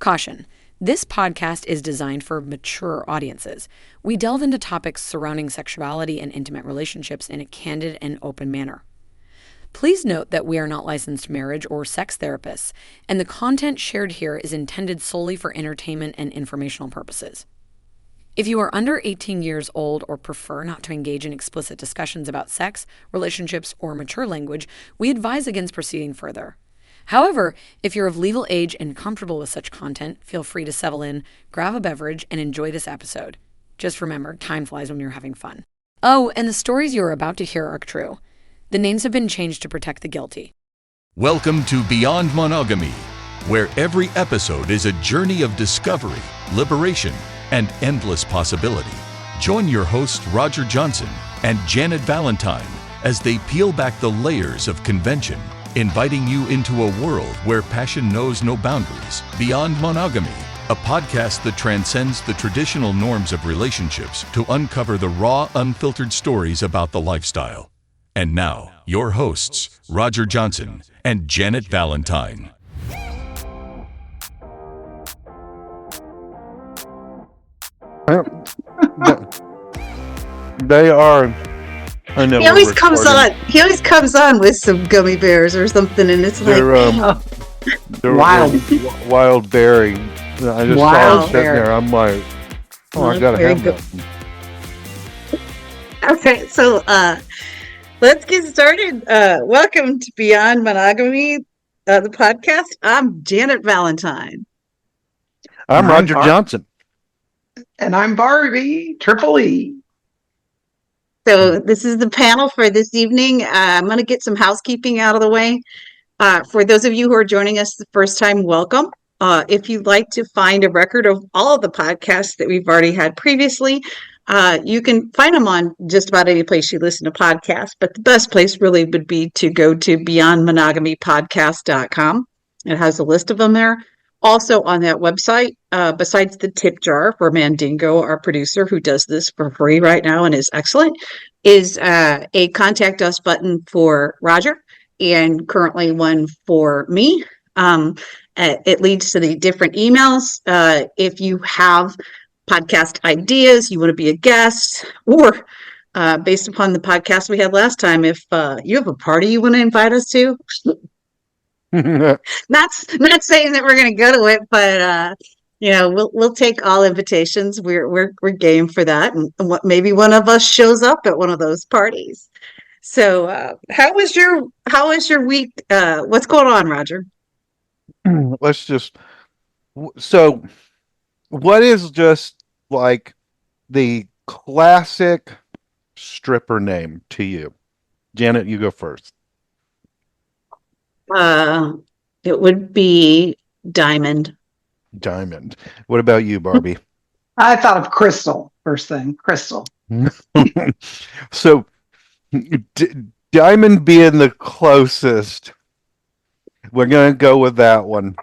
Caution. This podcast is designed for mature audiences. We delve into topics surrounding sexuality and intimate relationships in a candid and open manner. Please note that we are not licensed marriage or sex therapists, and the content shared here is intended solely for entertainment and informational purposes. If you are under 18 years old or prefer not to engage in explicit discussions about sex, relationships, or mature language, we advise against proceeding further. However, if you're of legal age and comfortable with such content, feel free to settle in, grab a beverage, and enjoy this episode. Just remember, time flies when you're having fun. Oh, and the stories you are about to hear are true. The names have been changed to protect the guilty. Welcome to Beyond Monogamy, where every episode is a journey of discovery, liberation, and endless possibility. Join your hosts Roger Johnson and Janet Valentine as they peel back the layers of convention, inviting you into a world where passion knows no boundaries. Beyond Monogamy, a podcast that transcends the traditional norms of relationships to uncover the raw, unfiltered stories about the lifestyle. And now, your hosts, Roger Johnson and Janet Valentine. They are. I know. He always comes on with some gummy bears or something, and it's like they're wild berry. I just saw it sitting there. I'm like, oh, I gotta have that. Okay, so let's get started. Welcome to Beyond Monogamy, the podcast. I'm Janet Valentine. I'm Roger Johnson. And I'm Barbie, Triple E. So this is the panel for this evening. I'm going to get some housekeeping out of the way. For those of you who are joining us the first time, welcome. If you'd like to find a record of all of the podcasts that we've already had previously, you can find them on just about any place you listen to podcasts. But the best place really would be to go to beyondmonogamypodcast.com. It has a list of them there. Also on that website, besides the tip jar for Mandingo, our producer who does this for free right now and is excellent, is a contact us button for Roger and currently one for me. It leads to the different emails. If you have podcast ideas, you want to be a guest, or based upon the podcast we had last time, if you have a party you want to invite us to, not saying that we're going to go to it, but we'll take all invitations. We're game for that, and maybe one of us shows up at one of those parties. So, how was your week? What's going on, Roger? So, what is just like the classic stripper name to you? Janet, you go first. It would be Diamond. Diamond. What about you, Barbie? I thought of Crystal first thing. Crystal. So, Diamond being the closest, we're gonna go with that one.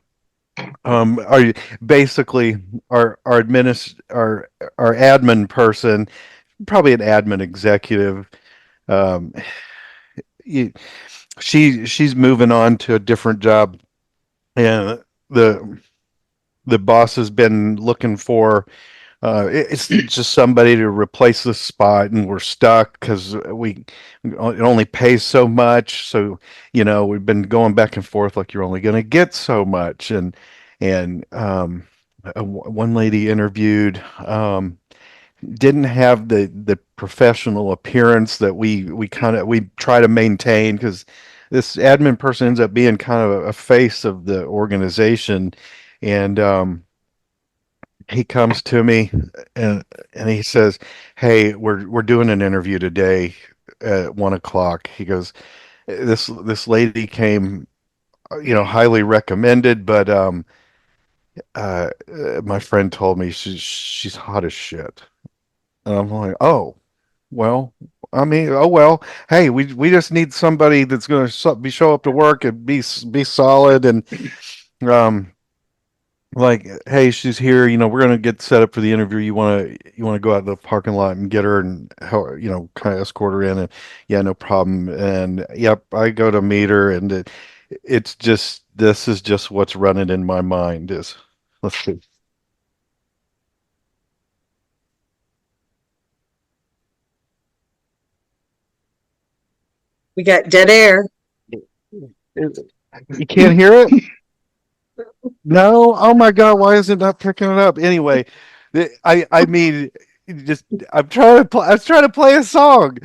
Are you basically our admin person, probably an admin executive? She's moving on to a different job, and the boss has been looking for it's just somebody to replace the spot, and we're stuck because it only pays so much. So we've been going back and forth like you're only going to get so much, and one lady interviewed didn't have the professional appearance that we try to maintain, because this admin person ends up being kind of a face of the organization. And he comes to me and he says, "Hey, we're doing an interview today at 1:00. He goes, this lady came, highly recommended, but my friend told me she's hot as shit." And I'm like, oh, well, hey, we just need somebody that's going to show up to work and be solid, and like, hey, she's here, we're going to get set up for the interview. You want to go out to the parking lot and get her and kind of escort her in, and yeah, no problem. And yep, I go to meet her, and it's just, this is just what's running in my mind is Let's see. We got dead air. You can't hear it? No? Oh my God, why is it not picking it up? Anyway, I mean, just I was trying to play a song.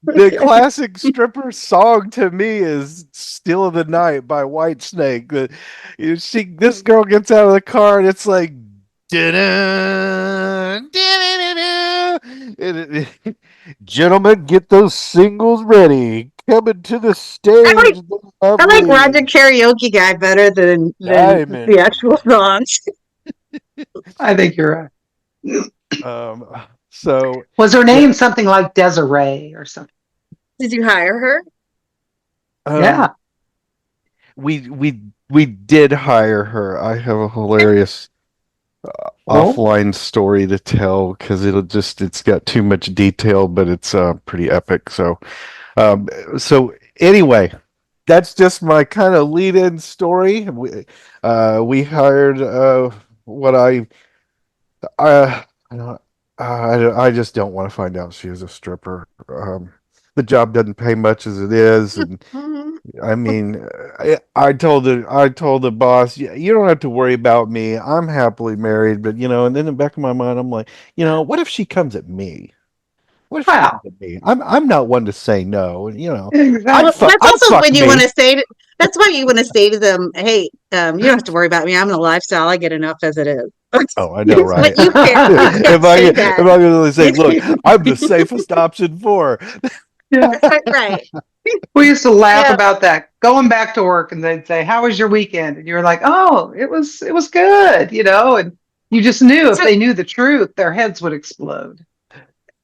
The classic stripper song to me is "Still of the Night" by Whitesnake. This girl gets out of the car and it's like, "Dun-dun, dun-dun-dun-dun." Gentlemen, get those singles ready. Coming to the I like stage, the I like Roger lovely Karaoke Guy better than the Diamond. actual songs. I think you're right. Um, so Was her yeah, name something like Desiree or something? Did you hire her? Yeah. um, we did hire her. I have a hilarious Oh, offline story to tell because it's got too much detail, but it's pretty epic. Um, so anyway, that's just my kind of lead-in story. We hired what uh, I just don't want to find out she was a stripper. The job doesn't pay much as it is, and Mhm. I mean, I told the boss, you don't have to worry about me. I'm happily married, but and then in the back of my mind, I'm like, what if she comes at me? What if she comes wow. at me? I'm not one to say no. Well, Exactly. that's I'd also fuck when you want me. to say to, that's why you want to say to them, hey, you don't have to worry about me. I'm in a lifestyle. I get enough as it is. Oh, I know, But right? you can't say If that. I'm gonna say, look, I'm the safest option for her. Yeah. Right. We used to laugh Yeah. about that. Going back to work and they'd say, "How was your weekend?" And you're like, "Oh, it was good," and you just knew if So they knew the truth, their heads would explode.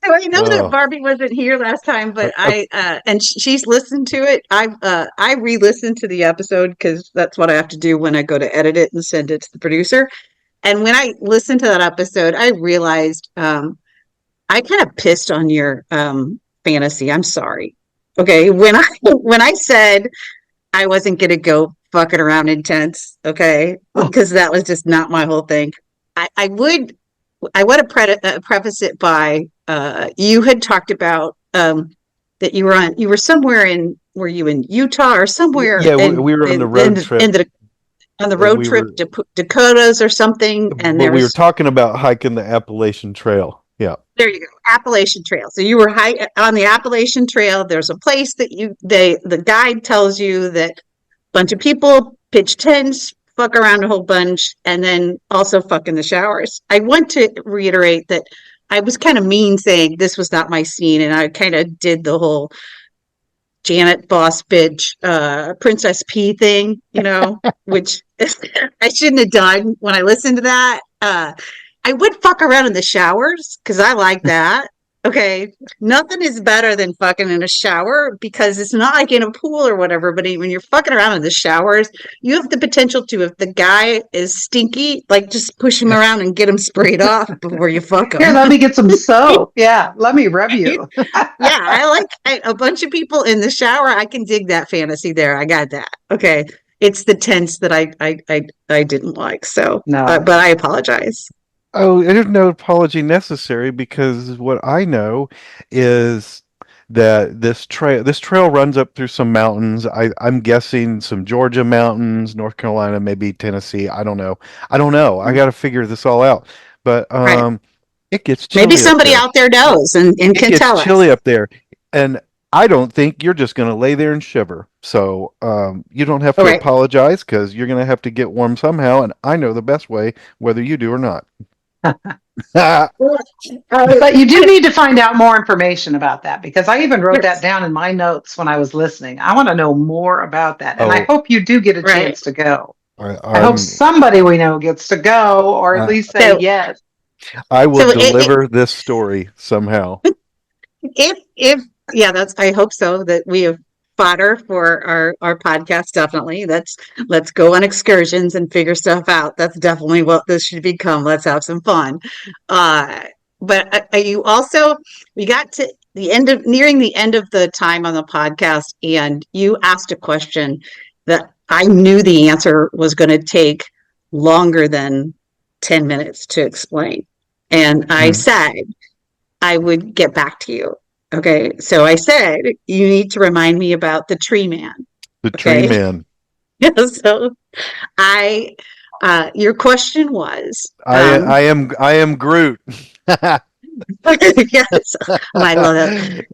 So I know that Oh, Barbie wasn't here last time, but uh, she's listened to it. I re-listened to the episode because that's what I have to do when I go to edit it and send it to the producer. And when I listened to that episode, I realized I kind of pissed on your fantasy. I'm sorry. Okay, when I said I wasn't gonna go fucking around intense, okay, because that was just not my whole thing. I would preface it by you had talked about that you were somewhere in were you in Utah or somewhere yeah, we were on the road trip, on the and road we trip were, to Dakotas or something, and but we were there's talking about hiking the Appalachian Trail. Yeah. there you go, Appalachian Trail. So you were on the Appalachian Trail. There's a place that the guide tells you that a bunch of people pitch tents, fuck around a whole bunch, and then also fuck in the showers. I want to reiterate that I was kind of mean saying this was not my scene, and I kind of did the whole Janet boss bitch Princess P thing, which I shouldn't have done when I listened to that. I would fuck around in the showers because I like that. Okay. Nothing is better than fucking in a shower because it's not like in a pool or whatever, but when you're fucking around in the showers, you have the potential to, if the guy is stinky, like just push him around and get him sprayed off before you fuck Here, him. let me get some soap. Yeah, let me rub you. Yeah, a bunch of people in the shower. I can dig that fantasy there. I got that. Okay. It's the tense that I didn't like. So, No. but I apologize. Oh, there's no apology necessary because what I know is that this trail runs up through some mountains. I'm guessing some Georgia mountains, North Carolina, maybe Tennessee. I don't know. I don't know. I got to figure this all out. But Right. it gets Maybe chilly up somebody there. out there knows and It can gets tell chilly us. up there, and I don't think you're just going to lay there and shiver. So you don't have All to right. apologize because you're going to have to get warm somehow, and I know the best way, whether you do or not. Well, But you do I- need to find out more information about that because I even wrote that down in my notes when I was listening. I want to know more about that. And I Oh, hope you do get a right. chance to go. I, I hope I'm somebody we know gets to go or at uh, least say So, yes. I will so deliver this story somehow. if yeah, that's I hope so that we have fodder for our podcast. Definitely. Let's go on excursions and figure stuff out. That's definitely what this should become. Let's have some fun. Uh, but you also we got to the end of nearing the end of the time on the podcast, and you asked a question that I knew the answer was going to take longer than 10 minutes to explain. And I said, I would get back to you. Okay. So I said, you need to remind me about the tree man. The tree Okay. man. So your question was, I am Groot. yes, I love it.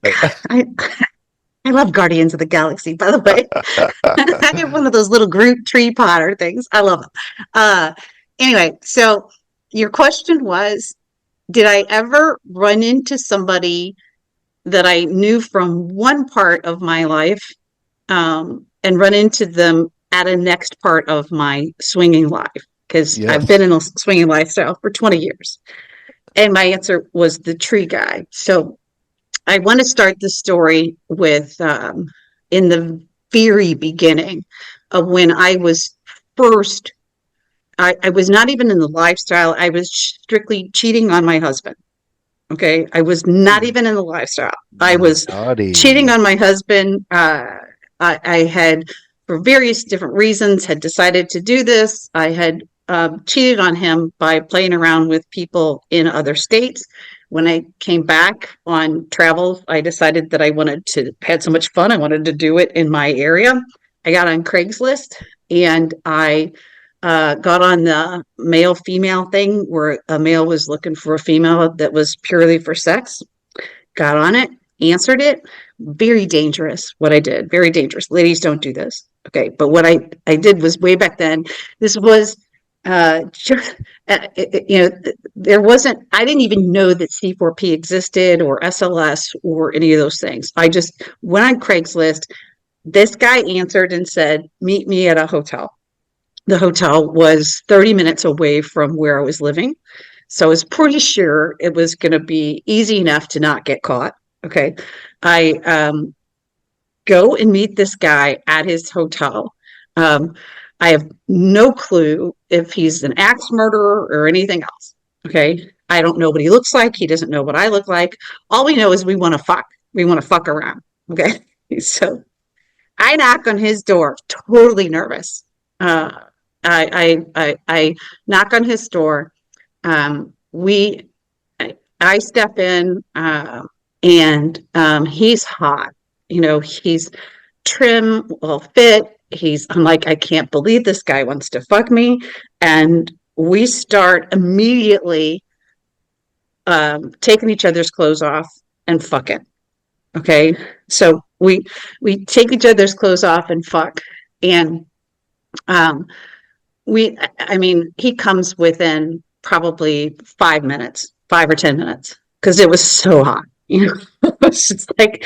I love Guardians of the Galaxy, by the way. I have one of those little Groot tree potter things. I love them. Anyway, so your question was, did I ever run into somebody that I knew from one part of my life and run into them at a next part of my swinging life? Because I've been in a swinging lifestyle for 20 years. And my answer was the tree guy. So I want to start the story with in the very beginning of when I was first, I was not even in the lifestyle. I was strictly cheating on my husband. Okay. I was not even in the lifestyle. I was cheating on my husband. I had, for various different reasons, had decided to do this. I had cheated on him by playing around with people in other states. When I came back on travel, I decided that I had so much fun. I wanted to do it in my area. I got on Craigslist and I got on the male female thing where a male was looking for a female that was purely for sex. Got on it, answered it. Very dangerous what I did. Very dangerous. Ladies, don't do this. Okay. But what I did was way back then, this was there wasn't, I didn't even know that C4P existed or SLS or any of those things. I just went on Craigslist. This guy answered and said, meet me at a hotel. The hotel was 30 minutes away from where I was living. So I was pretty sure it was going to be easy enough to not get caught. Okay. I go and meet this guy at his hotel. I have no clue if he's an axe murderer or anything else. Okay. I don't know what he looks like. He doesn't know what I look like. All we know is we want to fuck. We want to fuck around. Okay. So I knock on his door, totally nervous. I knock on his door. I step in, and he's hot. He's trim, well fit. I'm like, I can't believe this guy wants to fuck me. And we start immediately taking each other's clothes off and fucking. Okay. So we take each other's clothes off and fuck. And he comes within probably 5 minutes, 5 or 10 minutes, because it was so hot. It was just like,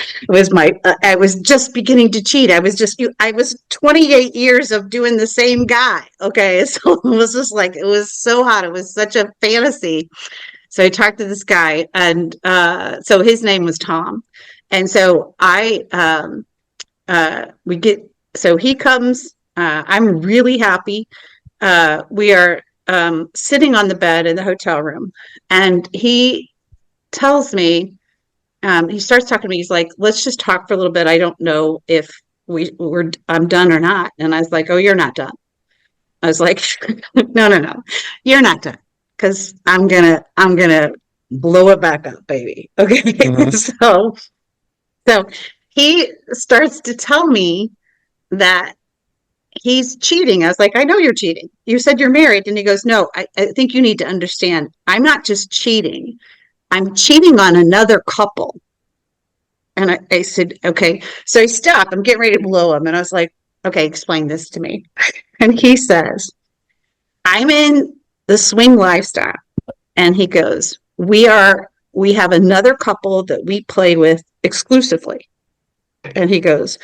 I was just beginning to cheat. I was 28 years of doing the same guy. Okay. So it was just like, it was so hot. It was such a fantasy. So I talked to this guy, and so his name was Tom. And so he comes, I'm really happy. We are sitting on the bed in the hotel room, and he tells me, he starts talking to me. He's like, let's just talk for a little bit. I don't know if I'm done or not. And I was like, oh, you're not done. I was like, no, you're not done. Cause I'm going to blow it back up, baby. Okay. Mm-hmm. So he starts to tell me that he's cheating. I was like, I know you're cheating. You said you're married. And he goes, no, I think you need to understand. I'm not just cheating. I'm cheating on another couple. And I said, okay. So he stopped. I'm getting ready to blow him. And I was like, okay, explain this to me. And he says, I'm in the swing lifestyle. And he goes, we have another couple that we play with exclusively. And he goes,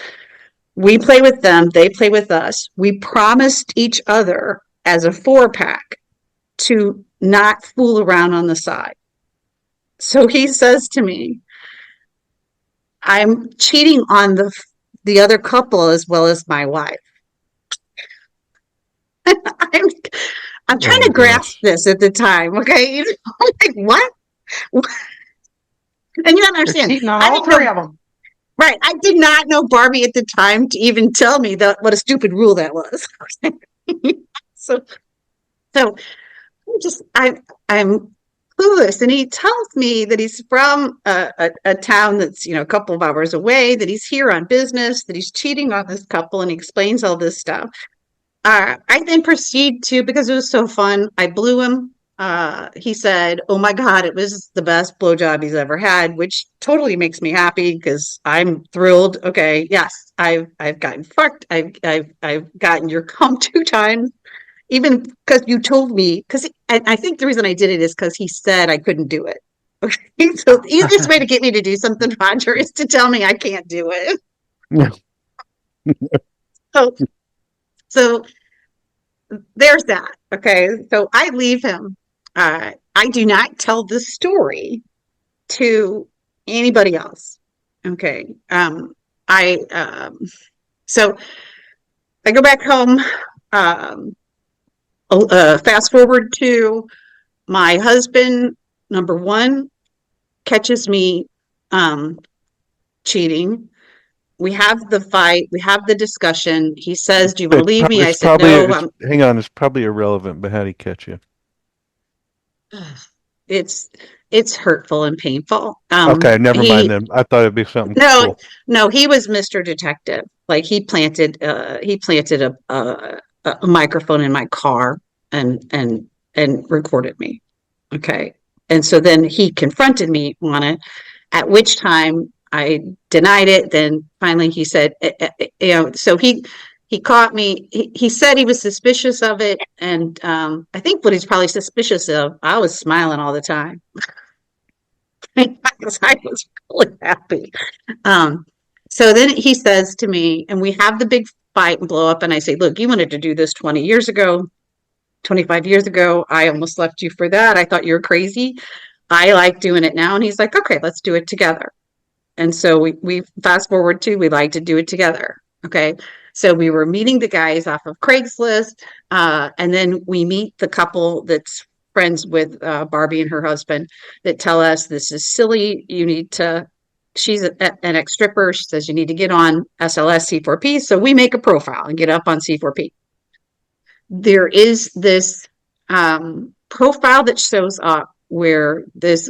we play with them. They play with us. We promised each other as a 4-pack to not fool around on the side. So he says to me, I'm cheating on the other couple as well as my wife. I'm trying to grasp this at the time. Okay. I'm like, what? And you don't understand. Cheating on all three of them. Right. I did not know Barbie at the time to even tell me what a stupid rule that was. So So I'm clueless. And he tells me that he's from a town that's, a couple of hours away, that he's here on business, that he's cheating on this couple, and he explains all this stuff. I then proceed to, because it was so fun, I blew him. He said, "Oh my God, it was the best blowjob he's ever had," which totally makes me happy because I'm thrilled. Okay, yes, I've gotten fucked. I've gotten your cum 2 times, even because you told me. Because I think the reason I did it is because he said I couldn't do it. Okay, so the easiest way to get me to do something, Roger, is to tell me I can't do it. So, so there's that. Okay. So I leave him. I do not tell this story to anybody else. Okay. I so I go back home. Um, Fast forward to my husband. Number one catches me cheating. We have the fight. We have the discussion. He says, "Do you want to leave me?" I said, "No." Hang on, it's probably irrelevant, but how'd he catch you? It's hurtful and painful. Okay, never mind He then. I thought it'd be something no cool. no he was Mr. Detective. Like he planted a microphone in my car and recorded me. Okay, and so then he confronted me on it. At which time I denied it. Then finally he said, so he caught me. He said he was suspicious of it, and I think what he's probably suspicious of, I was smiling all the time because I was really happy. Um, so then he says to me, and we have the big fight and blow up, and I say, "Look, you wanted to do this 20 years ago, 25 years ago. I almost left you for that. I thought you were crazy. I like doing it now." And he's like, "Okay, let's do it together." And so we fast forward to, we like to do it together. Okay. So we were meeting the guys off of Craigslist. And then we meet the couple that's friends with Barbie and her husband that tell us this is silly. You need to, she's an ex stripper. She says you need to get on SLS C4P. So we make a profile and get up on C4P. There is this profile that shows up where this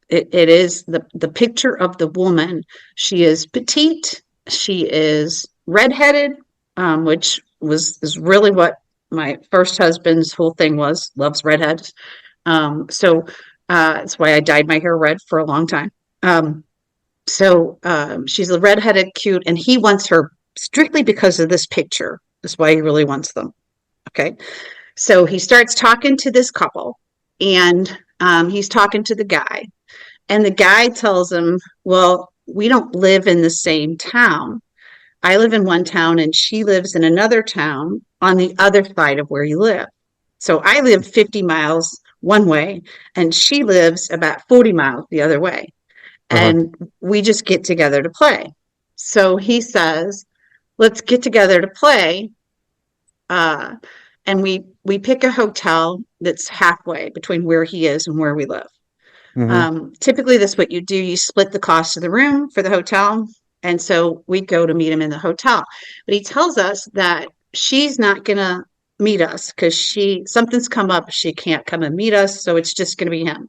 it is the picture of the woman. She is petite. She is redheaded, which is really what my first husband's whole thing was. Loves redheads. So that's why I dyed my hair red for a long time. She's a redheaded, cute, and he wants her strictly because of this picture. That's why he really wants them. Okay. So he starts talking to this couple, and he's talking to the guy. And the guy tells him, "Well, we don't live in the same town. I live in one town and she lives in another town on the other side of where you live. So I live 50 miles one way and she lives about 40 miles the other way. Uh-huh. And we just get together to play." So he says, "Let's get together to play." Uh, and we pick a hotel that's halfway between where he is and where we live. Mm-hmm. Typically, that's what you do. You split the cost of the room for the hotel. And so we go to meet him in the hotel. But he tells us that she's not going to meet us because something's come up. She can't come and meet us. So it's just going to be him.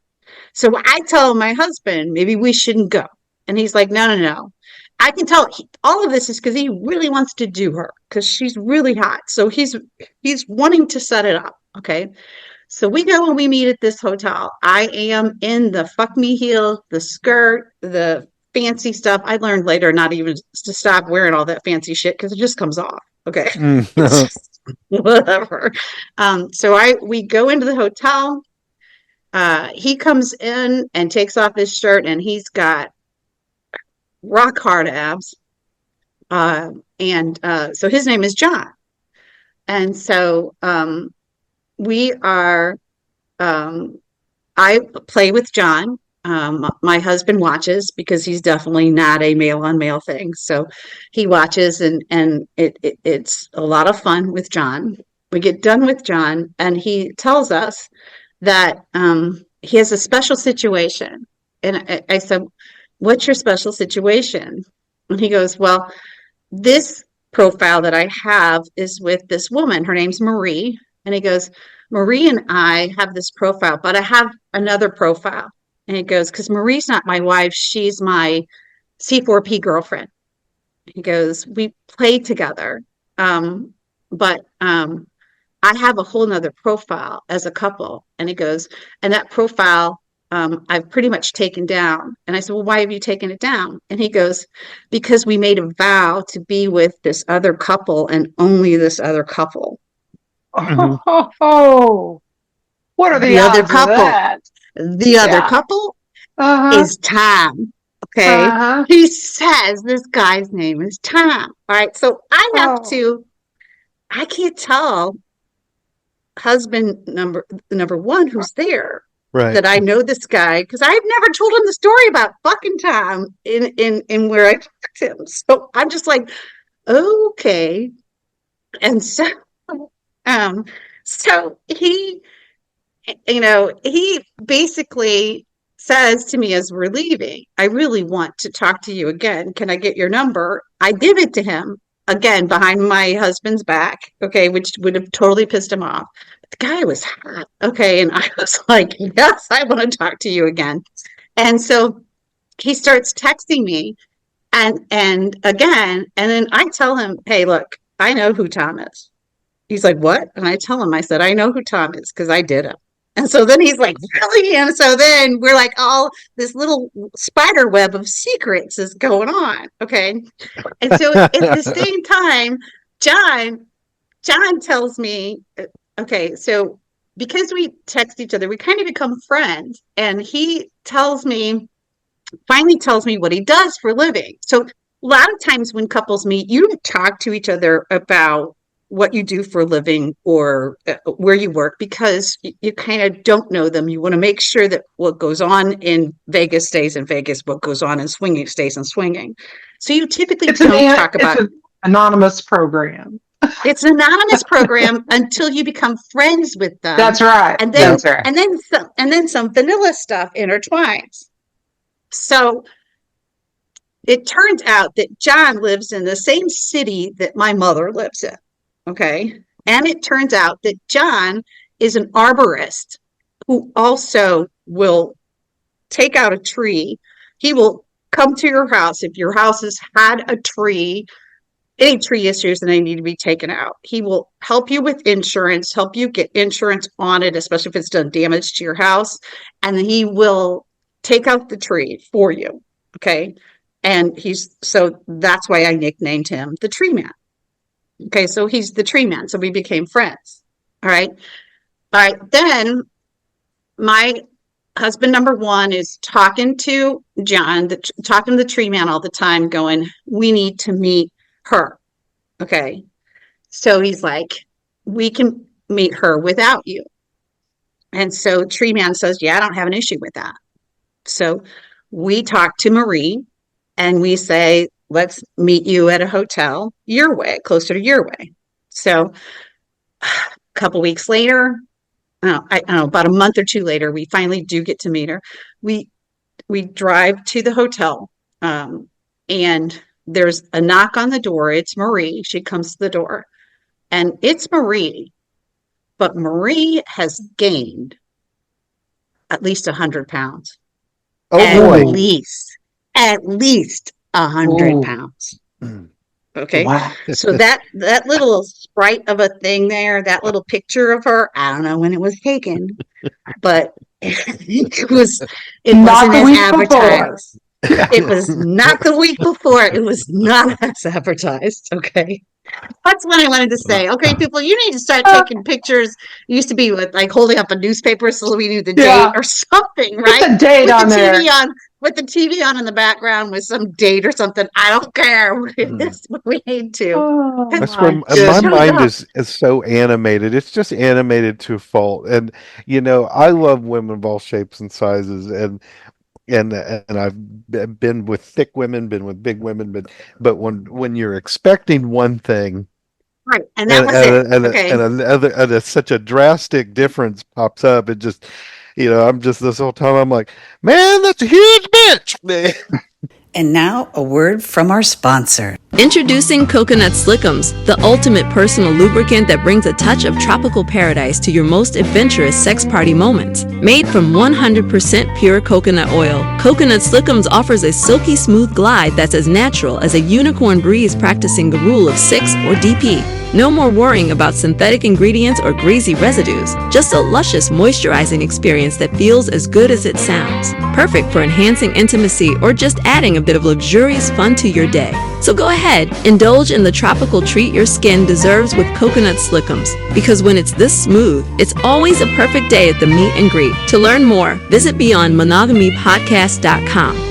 So I tell my husband, maybe we shouldn't go. And he's like, "No, no, no. I can tell all of this is because he really wants to do her because she's really hot. So he's wanting to set it up. Okay. So we go and we meet at this hotel. I am in the fuck me heels, the skirt, the fancy stuff. I learned later not even to stop wearing all that fancy shit because it just comes off. Okay. It's just whatever. We go into the hotel. He comes in and takes off his shirt and he's got rock hard abs. So his name is John. And so we are I play with John. My husband watches because he's definitely not a male on male thing. So he watches and it's a lot of fun with John. We get done with John and he tells us that he has a special situation. And I said, "What's your special situation?" And he goes, "Well, this profile that I have is with this woman. Her name's Marie." And he goes, Marie and I have this profile, but I have another profile. And he goes, because Marie's not my wife, she's my C4P girlfriend. He goes, we play together. But I have a whole nother profile as a couple. And he goes, and that profile I've pretty much taken down. And I said, well, why have you taken it down? And he goes, because we made a vow to be with this other couple and only this other couple. Oh, what are the The other odds of couple, that? the other Yeah. couple Uh-huh. is Tom. Okay. Uh-huh. He says this guy's name is Tom. All right. So Oh. I can't tell husband number one who's there Right. that I know this guy because I've never told him the story about fucking Tom in where I talked to him. So I'm just like, okay. And so um so he basically says to me as we're leaving, I really want to talk to you again. Can I get your number? I give it to him again behind my husband's back, okay, which would have totally pissed him off. But the guy was hot, okay, and I was like, yes, I want to talk to you again. And so he starts texting me and again, and then I tell him, hey, look, I know who Tom is. He's like, what? And I tell him, I said, I know who Tom is because I did it. And so then he's like, really? And so then we're like, all this little spider web of secrets is going on. Okay. And so at the same time, John tells me, okay, so because we text each other, we kind of become friends. And he finally tells me what he does for a living. So a lot of times when couples meet, you don't talk to each other about what you do for a living or where you work because you kind of don't know them. You want to make sure that what goes on in Vegas stays in Vegas, what goes on in swinging stays in swinging. So you typically don't talk about it's an anonymous program. it's an anonymous program until you become friends with them. That's right. And then That's right. and then some vanilla stuff intertwines. So it turns out that John lives in the same city that my mother lives in. Okay. And it turns out that John is an arborist who also will take out a tree. He will come to your house if your house has had a tree, any tree issues that they need to be taken out. He will help you with insurance, help you get insurance on it, especially if it's done damage to your house. And he will take out the tree for you. Okay. And so that's why I nicknamed him the tree man. Okay. So he's the tree man. So we became friends. All right. All right. Then my husband number one is talking to John, talking to the tree man all the time, going, we need to meet her. Okay. So he's like, we can meet her without you. And so Tree Man says, yeah, I don't have an issue with that. So we talk to Marie and we say, let's meet you at a hotel your way, closer to your way. So a couple weeks later, I don't know, about a month or two later, we finally do get to meet her. We drive to the hotel and there's a knock on the door. It's Marie. She comes to the door and it's Marie, but Marie has gained at least 100 pounds. Oh at boy. at least 100 pounds. Okay. Wow. So that little sprite of a thing there, that little picture of her, I don't know when it was taken, but it wasn't as advertised. It was not the week before. It was not as advertised. Okay. That's what I wanted to say. Okay, people, you need to start taking pictures. It used to be with like holding up a newspaper so we knew the date or something, right? Put the date with on the there. TV on, with the TV on in the background with some date or something. I don't care. It's what we need to. Oh, That's where my goodness. mind is so animated. It's just animated to a fault. And I love women of all shapes and sizes, and I've been with thick women, been with big women, but when you're expecting one thing, Right, and that was it. Okay. and such a drastic difference pops up, it just, I'm just this whole time I'm like, man, that's a huge bitch. And now, a word from our sponsor. Introducing Coconut Slickums, the ultimate personal lubricant that brings a touch of tropical paradise to your most adventurous sex party moments. Made from 100% pure coconut oil, Coconut Slickums offers a silky smooth glide that's as natural as a unicorn breeze practicing the rule of 6 or DP. No more worrying about synthetic ingredients or greasy residues. Just a luscious moisturizing experience that feels as good as it sounds. Perfect for enhancing intimacy or just adding a bit of luxurious fun to your day. So go ahead, indulge in the tropical treat your skin deserves with Coconut Slickums. Because when it's this smooth, it's always a perfect day at the meet and greet. To learn more, visit BeyondMonogamyPodcast.com.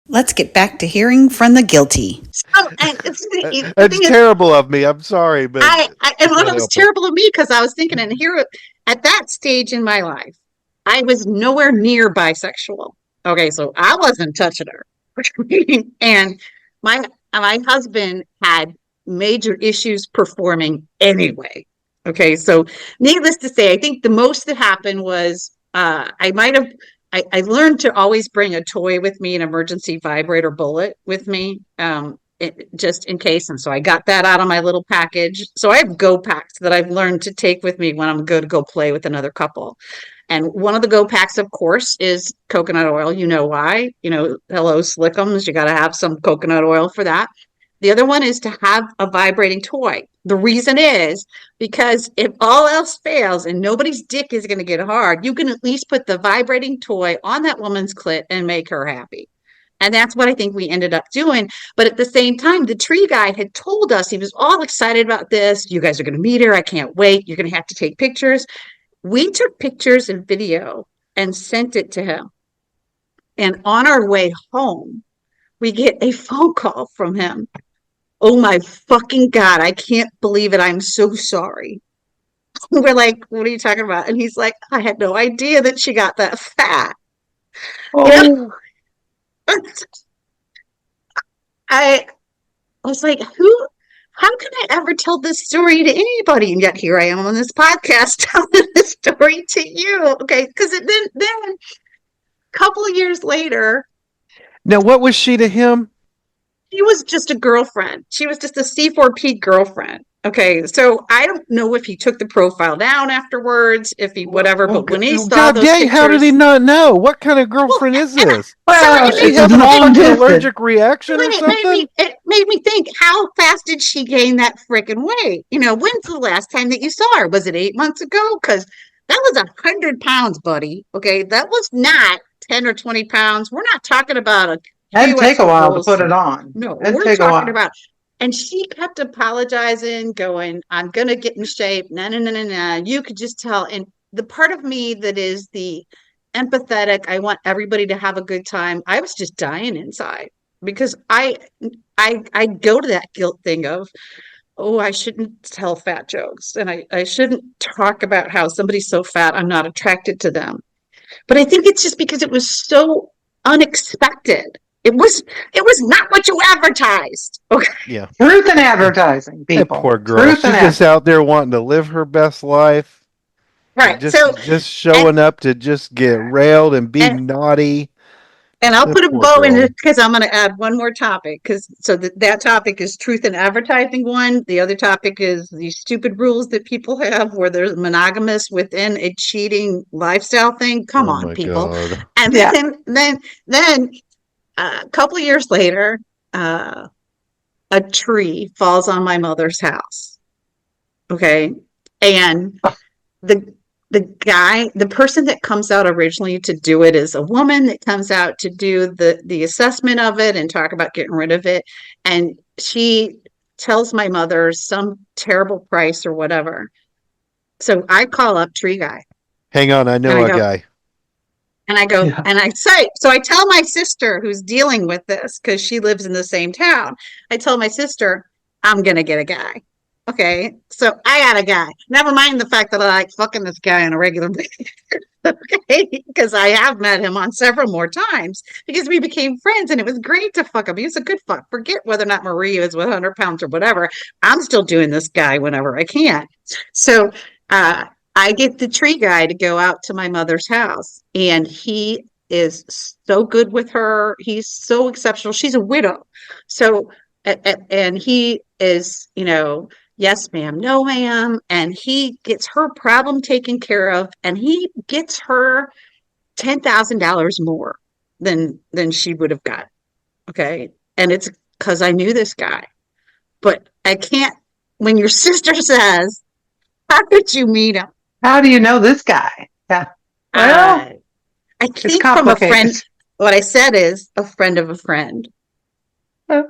Let's get back to hearing from the guilty. That's terrible of me. I'm sorry, but and it was terrible of me because I was thinking, and here at that stage in my life, I was nowhere near bisexual. Okay, so I wasn't touching her, and my husband had major issues performing anyway. Okay, so needless to say, I think the most that happened was I learned to always bring a toy with me, an emergency vibrator bullet with me, just in case. And so I got that out of my little package. So I have go packs that I've learned to take with me when I'm going to go play with another couple. And one of the go packs, of course, is coconut oil. You know why? Hello, Slickums. You got to have some coconut oil for that. The other one is to have a vibrating toy. The reason is because if all else fails and nobody's dick is going to get hard, you can at least put the vibrating toy on that woman's clit and make her happy. And that's what I think we ended up doing. But at the same time, the tree guy had told us he was all excited about this. You guys are going to meet her. I can't wait. You're going to have to take pictures. We took pictures and video and sent it to him. And on our way home, we get a phone call from him. Oh my fucking God, I can't believe it. I'm so sorry. We're like, what are you talking about? And he's like, I had no idea that she got that fat. Oh. I was like, how can I ever tell this story to anybody? And yet here I am on this podcast telling this story to you. Okay, because then a couple of years later. Now, what was she to him? She was just a girlfriend. She was just a C4P girlfriend. Okay, so I don't know if he took the profile down afterwards, if he whatever, but when he saw those pictures, how did he not know? What kind of girlfriend is this? Well, she have an allergic reaction or something? It made me think, how fast did she gain that freaking weight? When's the last time that you saw her? Was it 8 months ago? Because that was 100 pounds, buddy. Okay, that was not 10 or 20 pounds. We're not talking about a That'd take a while to put it on. No, we're talking about. And she kept apologizing, going, I'm going to get in shape. No. You could just tell. And the part of me that is the empathetic, I want everybody to have a good time. I was just dying inside because I go to that guilt thing of, oh, I shouldn't tell fat jokes. And I shouldn't talk about how somebody's so fat, I'm not attracted to them. But I think it's just because it was so unexpected. It was not what you advertised. Okay. Yeah. Truth in advertising, people. That poor girl. She's just out there wanting to live her best life. Right. Just showing up to just get railed and be naughty. And I'll put a bow in it because I'm going to add one more topic. So that topic is truth in advertising one. The other topic is these stupid rules that people have where they're monogamous within a cheating lifestyle thing. Come on, people. God. And then a couple of years later, a tree falls on my mother's house. Okay. And the person that comes out originally to do it is a woman that comes out to do the assessment of it and talk about getting rid of it. And she tells my mother some terrible price or whatever. So I call up Tree Guy. Hang on, I know a guy. And I go, and I say, so I tell my sister who's dealing with this because she lives in the same town. I tell my sister, I'm going to get a guy. Okay, so I got a guy. Never mind the fact that I like fucking this guy on a regular basis. Okay, because I have met him on several more times because we became friends and it was great to fuck him. He was a good fuck. Forget whether or not Maria is 100 pounds or whatever. I'm still doing this guy whenever I can. So I get the tree guy to go out to my mother's house and he is so good with her. He's so exceptional. She's a widow. So, and he is, yes, ma'am, no, ma'am. And he gets her problem taken care of, and he gets her $10,000 more than she would have got. Okay. And it's because I knew this guy. But I can't, when your sister says, how did you meet him? How do you know this guy? Yeah. Well, I it's think from a complicated. friend, what I said is a friend of a friend. Yeah,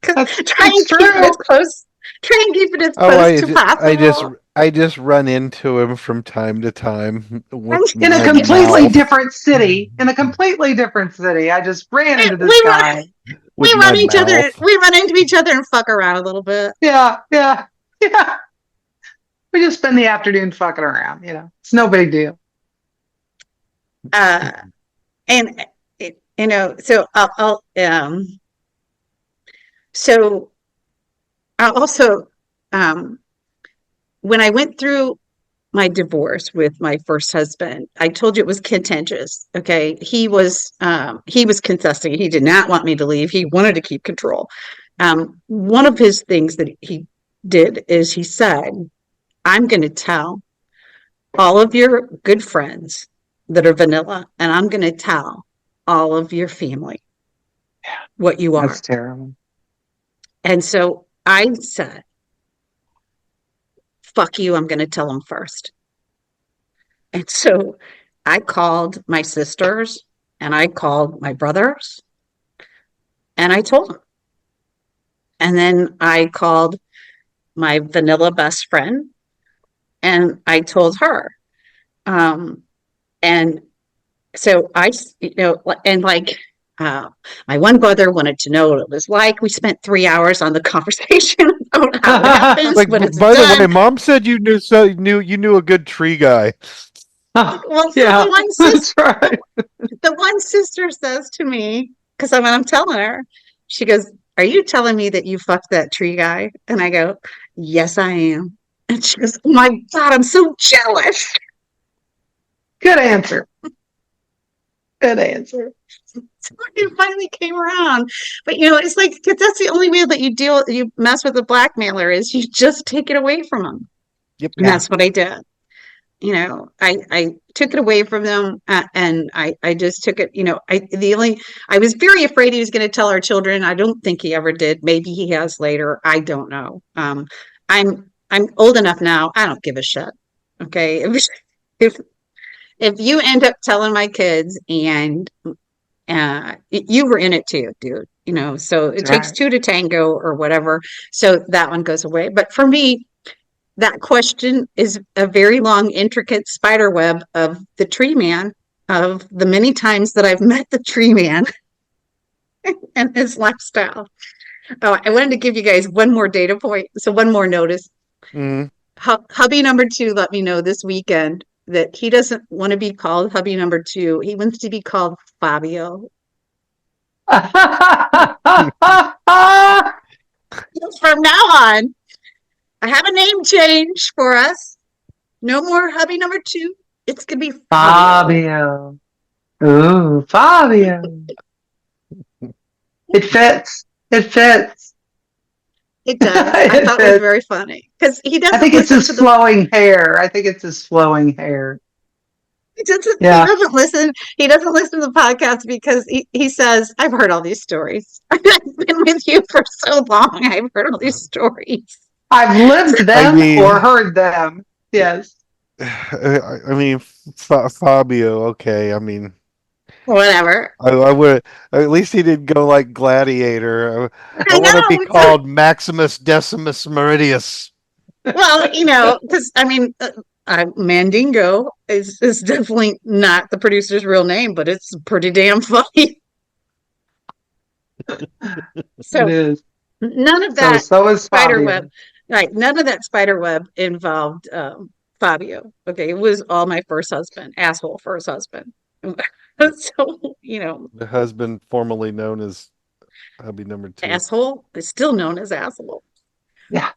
Try that's and keep it true. as close. Try and keep it as Oh, close to possible. I just run into him from time to time with In a my completely mouth. different city. In a completely different city. I just ran into this We run, guy. With we my run each other. mouth. We run into each other and fuck around a little bit. Yeah, yeah, yeah. We just spend the afternoon fucking around, It's no big deal. Uh, and so so I also, when I went through my divorce with my first husband, I told you it was contentious. Okay. He was contesting. He did not want me to leave. He wanted to keep control. One of his things that he did is he said, I'm going to tell all of your good friends that are vanilla, and I'm going to tell all of your family what you are. That's terrible. And so I said, fuck you, I'm going to tell them first. And so I called my sisters and I called my brothers and I told them. And then I called my vanilla best friend and I told her. And so and like, my one brother wanted to know what it was like. We spent 3 hours on the conversation about how it happens Like, when it's by the way, done. Mom said you knew a good tree guy. Well, so Yeah, that's right. the one sister says to me, because I'm telling her, she goes, are you telling me that you fucked that tree guy? And I go, yes, I am. And she goes, oh my God, I'm so jealous. Good answer. Good answer. So it finally came around. But it's like, because that's the only way that you mess with a blackmailer is you just take it away from them. Yep. And that's what I did. I took it away from them, and I just took it. I was very afraid he was going to tell our children. I don't think he ever did. Maybe he has later. I don't know. I'm old enough now. I don't give a shit. Okay, if if you end up telling my kids, and you were in it too, dude. So it That's takes right. two to tango or whatever. So that one goes away. But for me, that question is a very long, intricate spider web of the tree man, of the many times that I've met the tree man and his lifestyle. Oh, I wanted to give you guys one more data point. So one more notice. Mm. Hubby number 2 let me know this weekend that he doesn't want to be called hubby number 2. He wants to be called Fabio. From now on, I have a name change for us. No more hubby number 2. It's going to be Fabio. Fabio. Ooh, Fabio. It fits. It fits. It does. I It thought it was fits. very funny because he I doesn't think it's listen his to the. flowing hair. I think it's his flowing hair. He doesn't. He Yeah. doesn't listen. He doesn't listen to the podcast because he says, "I've heard all these stories. I've been with you for so long. I've heard all these stories." I've lived I them or mean, heard them. Yes. I mean, Fabio. Okay, I mean, Whatever. I would at least he didn't go like Gladiator. I I want to be know. called Maximus Decimus Meridius. Well, because I mean, Mandingo is definitely not the producer's real name, but it's pretty damn funny. It So is. none of So that so is spider Fabio. web, right? None of that spider web involved Fabio. Okay, it was all my first husband, asshole first husband. So The husband formerly known as hubby number 2. asshole is still known as asshole. Yeah.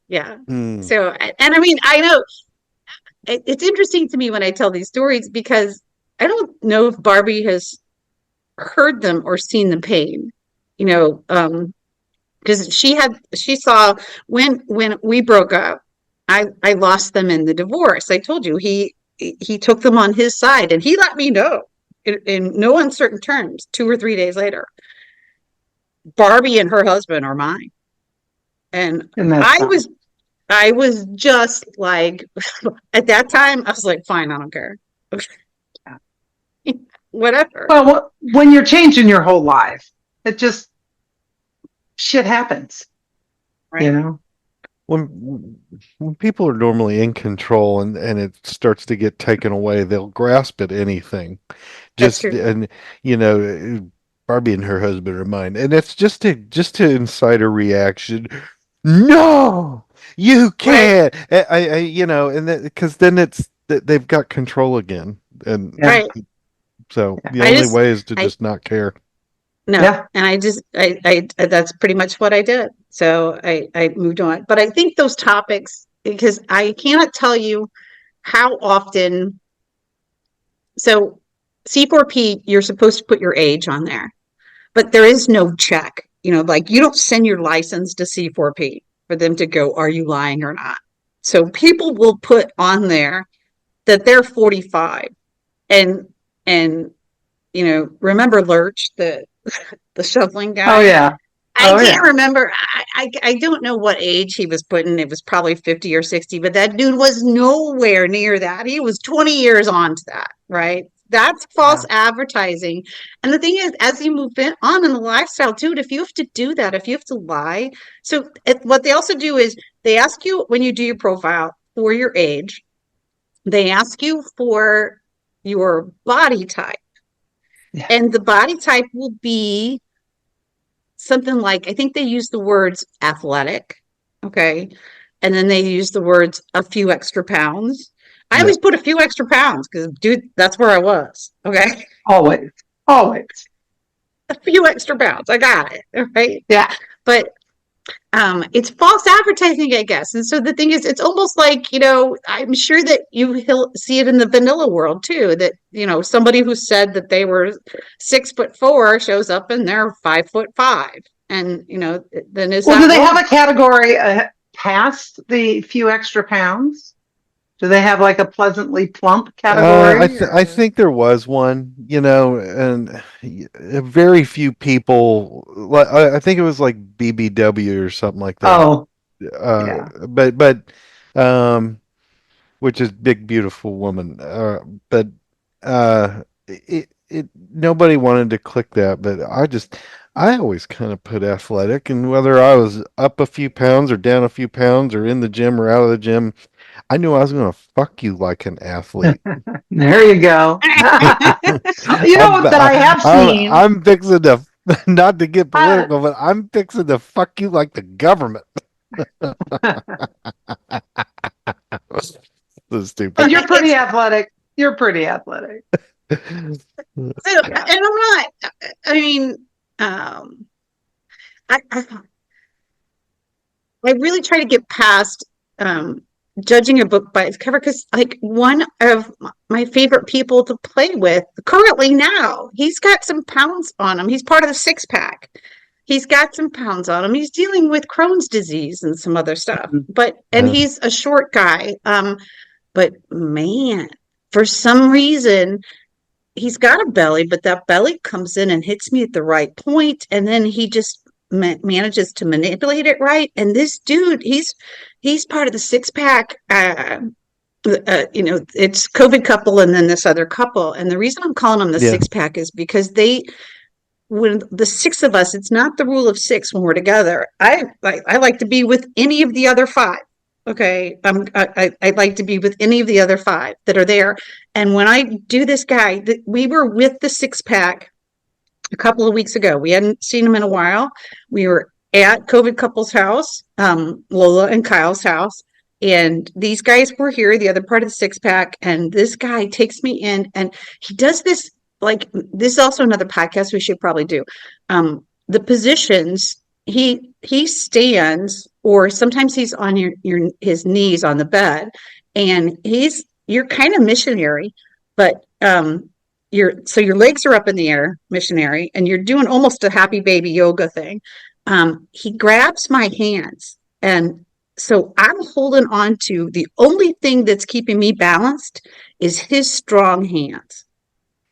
Yeah. Hmm. So, and I mean, I know it's interesting to me when I tell these stories because I don't know if Barbie has heard them or seen the pain, you know, because she saw when we broke up, I lost them in the divorce. I told you he took them on his side and he let me know in no uncertain terms 2 or 3 days later. Barbie and her husband are mine. And And that's I fine. was I was just like at that time I was like, fine, I don't care. Whatever. Well, when you're changing your whole life, it just shit happens, you Right. know? When people are normally in control and it starts to get taken away, they'll grasp at anything. That's Just true. and you know, Barbie and her husband are mine, and it's just to incite a reaction. No, you Right. can't. You know, and because then they've got control again, and Yeah. Right. so Yeah. the I only just way is to I just not care. no. Yeah. And I just that's pretty much what I did. So I moved on. But I think those topics because I cannot tell you how often so C4P, you're supposed to put your age on there, but there is no check. You know, like you don't send your license to C4P for them to go, are you lying or not? So people will put on there that they're 45 and and you know, remember Lurch, the shoveling Oh, guy? yeah. I Oh, can't yeah. remember. I don't know what age he was putting. It was probably 50 or 60, but that dude was nowhere near that. He was 20 years on to that, right? That's false Yeah. advertising. And the thing is, as you move on in the lifestyle, dude, if you have to do that, if you have to lie, so what they also do is they ask you when you do your profile for your age, they ask you for your body type. Yeah. And the body type will be something like I think they use the words athletic, okay, and then they use the words a few extra pounds. I Yeah. always put a few extra pounds because, dude, that's where I was. Okay, Always. Always. a few extra pounds. I got it right, Yeah. but it's false advertising, I guess. And so the thing is, it's almost like I'm sure that you see it in the vanilla world too. That somebody who said that they were 6'4" shows up and they're 5'5", and then is Well, do that they have wrong? a category past the few extra pounds? Do they have like a pleasantly plump category? I Or... think there was one, you know, and very few people. Like I think it was like BBW or something like that. Oh, Uh, yeah. but which is big beautiful woman. But it nobody wanted to click that. But I always kind of put athletic, and whether I was up a few pounds or down a few pounds or in the gym or out of the gym, I knew I was going to fuck you like an athlete. There you go. You know I'm what that I have seen? I'm fixing to not to get Uh, political, but I'm fixing to fuck you like the government. So and stupid. you're pretty It's athletic. You're pretty athletic. so, and Yeah. I'm not. I mean, um, I really try to get past um, judging a book by its cover because, like, one of my favorite people to play with currently now, he's got some pounds on him. He's part of the six pack. He's got some pounds on him. He's dealing with Crohn's disease and some other stuff. And Uh, he's a short guy. But man, for some reason, he's got a belly, but that belly comes in and hits me at the right point, and then he just manages to manipulate it right. And this dude, he's part of the six pack. It's COVID couple and then this other couple. And the reason I'm calling them the yeah, six pack is because when the six of us, it's not the rule of six when we're together. I like to be with any of the other five. Okay, I'd like to be with any of the other five that are there. And when I do this guy, we were with the six pack a couple of weeks ago. We hadn't seen him in a while. We were at COVID couple's house, Lola and Kyle's house. And these guys were here, the other part of the six pack. And this guy takes me in and he does this like this is also another podcast we should probably do. The positions he stands or sometimes he's on his knees on the bed and he's you're kind of missionary, but your legs are up in the air, missionary, and you're doing almost a happy baby yoga thing. He grabs my hands, and so I'm holding on to the only thing that's keeping me balanced is his strong hands.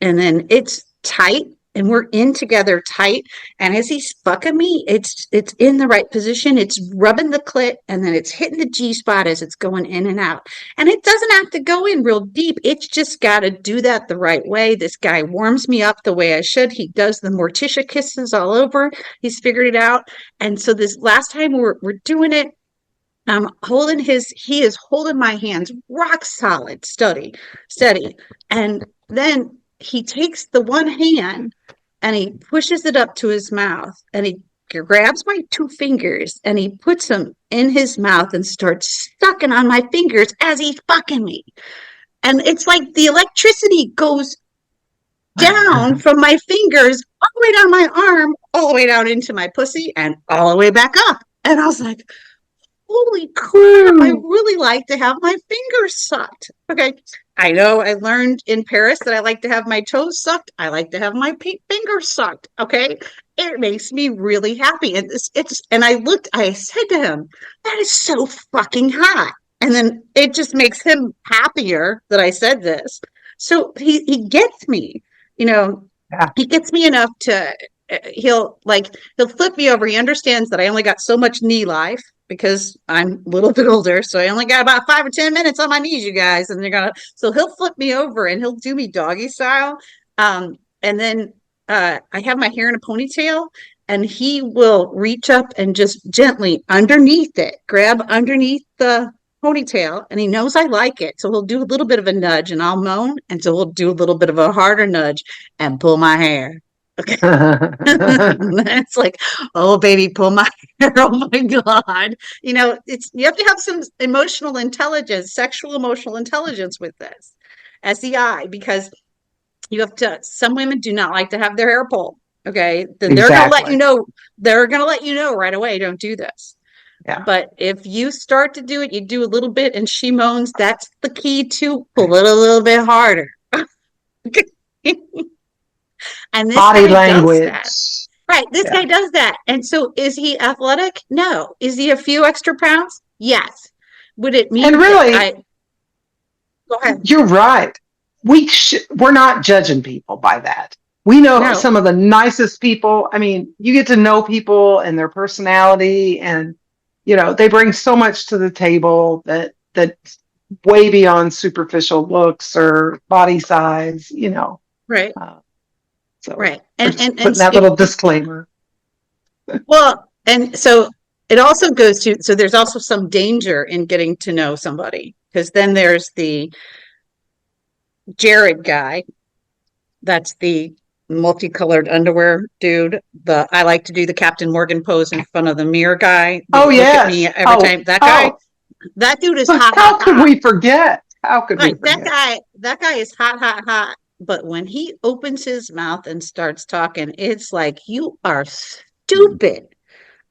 And then it's tight and we're in together tight. And as he's fucking me, it's in the right position. It's rubbing the clit and then it's hitting the G spot as it's going in and out. And it doesn't have to go in real deep. It's just got to do that the right way. This guy warms me up the way I should. He does the Morticia kisses all over. He's figured it out. And so this last time we're doing it, I'm holding he is holding my hands rock solid, steady. And then he takes the one hand and he pushes it up to his mouth and he grabs my two fingers and he puts them in his mouth and starts sucking on my fingers as he's fucking me. And it's like the electricity goes down from my fingers all the way down my arm, all the way down into my pussy and all the way back up. And I was like, holy crap, I really like to have my fingers sucked. Okay. I know I learned in Paris that I like to have my toes sucked. I like to have my fingers sucked. Okay. It makes me really happy. And I said to him, that is so fucking hot. And then it just makes him happier that I said this. So he gets me, he gets me enough to, he'll flip me over. He understands that I only got so much knee life because I'm a little bit older. So I only got about 5 or 10 minutes on my knees, you guys. And so he'll flip me over and he'll do me doggy style. And then I have my hair in a ponytail and he will reach up and just gently underneath it, grab underneath the ponytail. And he knows I like it. So he'll do a little bit of a nudge and I'll moan. And so he'll do a little bit of a harder nudge and pull my hair. Okay. It's like, oh baby, pull my hair. Oh my God. You have to have some emotional intelligence, sexual emotional intelligence with this SEI, because some women do not like to have their hair pulled. Okay. Then they're going to let you know, right away, don't do this. Yeah. But if you start to do it, you do a little bit and she moans, that's the key to pull it a little bit harder. And this body language. Right. This guy does that. And so is he athletic? No. Is he a few extra pounds? Yes. Would it mean and really go ahead. You're right. We're not judging people by that. We know some of the nicest people. I mean, you get to know people and their personality and they bring so much to the table that's way beyond superficial looks or body size, Right. So right. And putting that little disclaimer. Well, and so it also goes to, so there's also some danger in getting to know somebody, because then there's the Jared guy. That's the multicolored underwear dude. I like to do the Captain Morgan pose in front of the mirror guy. Look at me every time. That dude is hot. How could we forget? How could we forget? That guy is hot. But when he opens his mouth and starts talking, it's like, you are stupid.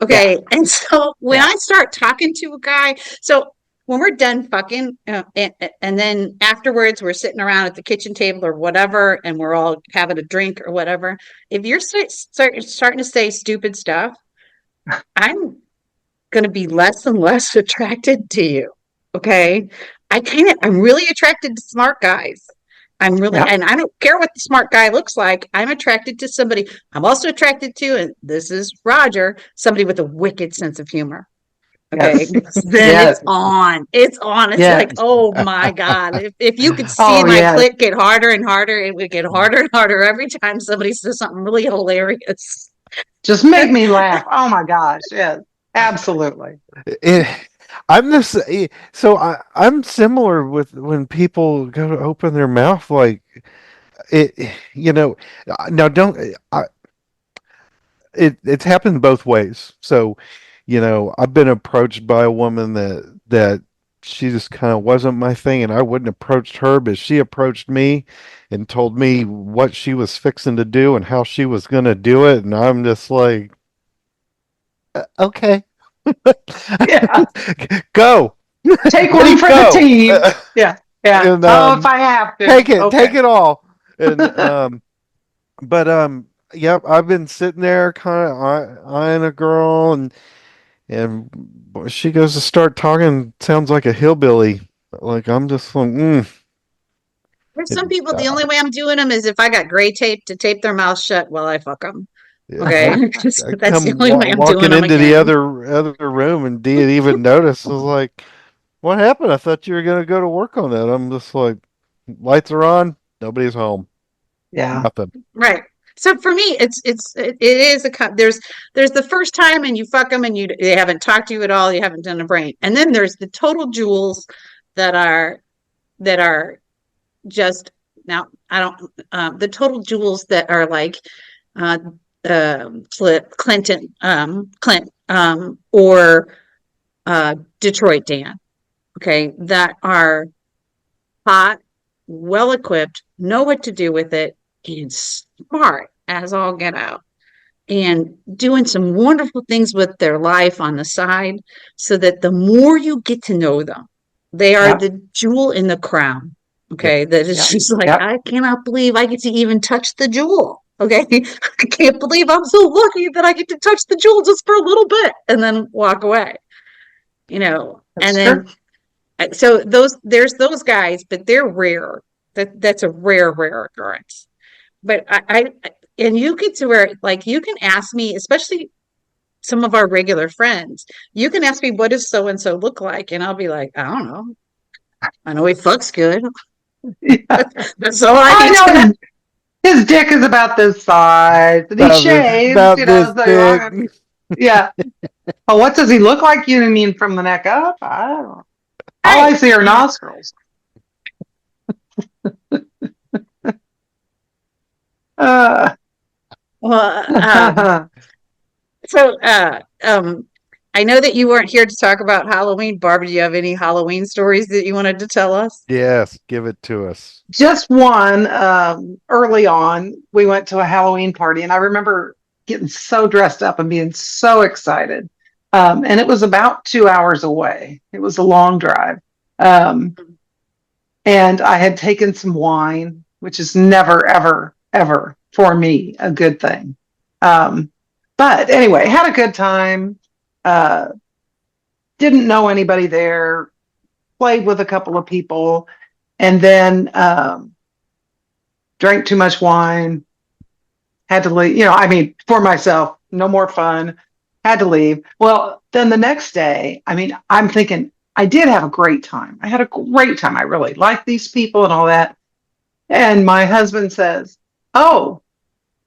Okay. Yeah. And so when I start talking to a guy, so when we're done fucking, and then afterwards we're sitting around at the kitchen table or whatever, and we're all having a drink or whatever, if you're starting to say stupid stuff, I'm going to be less and less attracted to you. Okay. I'm really attracted to smart guys. And I don't care what the smart guy looks like. I'm attracted to somebody. I'm also attracted to, and this is Roger, somebody with a wicked sense of humor. Okay. Yes. Then it's on. It's like, oh my God. If you could see my clit get harder and harder, it would get harder and harder every time somebody says something really hilarious. Just make me laugh. Oh my gosh. Yes, absolutely. I'm similar with when people go to open their mouth like it. Now it's happened both ways. So, I've been approached by a woman that she just kind of wasn't my thing, and I wouldn't approached her, but she approached me and told me what she was fixing to do and how she was going to do it, and I'm just like, okay. Yeah. Go. Take one for the team. Yeah. Yeah. And Oh, if I have to. take Okay. it all. And but yep, I've been sitting there kind of eyeing a girl, and she goes to start talking, sounds like a hillbilly. Like I'm just like, There's it, some people, the uh, only way I'm doing them is if I got gray tape to tape their mouth shut while I fuck them. yeah, Okay. I That's the come only way I'm doing walking them into the again. other room, and Dee had even noticed. I was like, "What happened? I thought you were gonna go to work on that." I'm just like, lights are on, nobody's home, Yeah. nothing. Right. So for me, it is there's the first time and you fuck them and they haven't talked to you at all. You haven't done a brain. And then there's the total jewels that are just now I don't the total jewels that are like uh Clinton Clint or Detroit Dan, okay, that are hot, well equipped, know what to do with it, and smart as all get out, and doing some wonderful things with their life on the side so that the more you get to know them, they are Yep. the jewel in the crown. Yep. Okay. That is Yep. just like, Yep. I cannot believe I get to even touch the jewel. Okay. I can't believe I'm so lucky that I get to touch the jewel just for a little bit and then walk away, and That's true. then so there's those guys, but they're rare. That's a rare occurrence. But and you get to where like you can ask me, especially some of our regular friends, you can ask me what does so and so look like, and I'll be like, I don't know. I know he fucks good. Yeah. That's all I I need to know know. his dick is about this size, and he shaves, About this so thick. yeah. Oh, what does he look like? You mean from the neck up? I don't know. All I Right. see are Yeah. nostrils. Uh, Well, so I know that you weren't here to talk about Halloween. Barbara, do you have any Halloween stories that you wanted to tell us? Yes, give it to us. just one early on, we went to a Halloween party, and I remember getting so dressed up and being so excited. And it was about 2 hours away. It was a long drive. Um, and I had taken some wine, which is never, ever, ever for me a good thing. Um, but anyway, had a good time. Uh, didn't know anybody there, played with a couple of people, and then drank too much wine, had to leave. I mean, for myself, no more fun, had to leave. Well, then the next day, I mean, I'm thinking, I did have a great time. I had a great time. I really liked these people and all that. And my husband says, "Oh,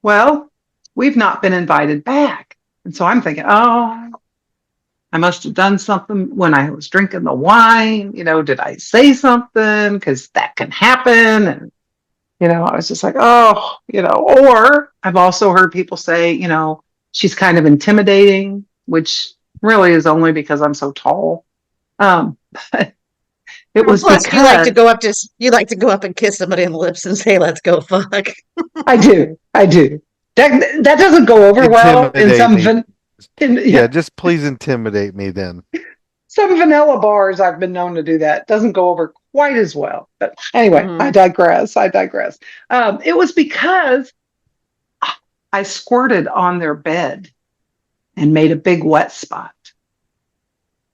well, we've not been invited back." And so I'm thinking, oh, I must have done something when I was drinking the wine. Did I say something? Because that can happen. And I was just like, oh, or I've also heard people say, she's kind of intimidating, which really is only because I'm so tall. Um, it was Plus, you like to because go up to you like to go up and kiss somebody on the lips and say, "Let's go fuck." I do, I do. That doesn't go over well in Intimidate me. Yeah, yeah, just please intimidate me then. some vanilla bars. I've been known to do that. Doesn't go over quite as well. But anyway, I Mhm. digress. I digress. It was because I squirted on their bed and made a big wet spot.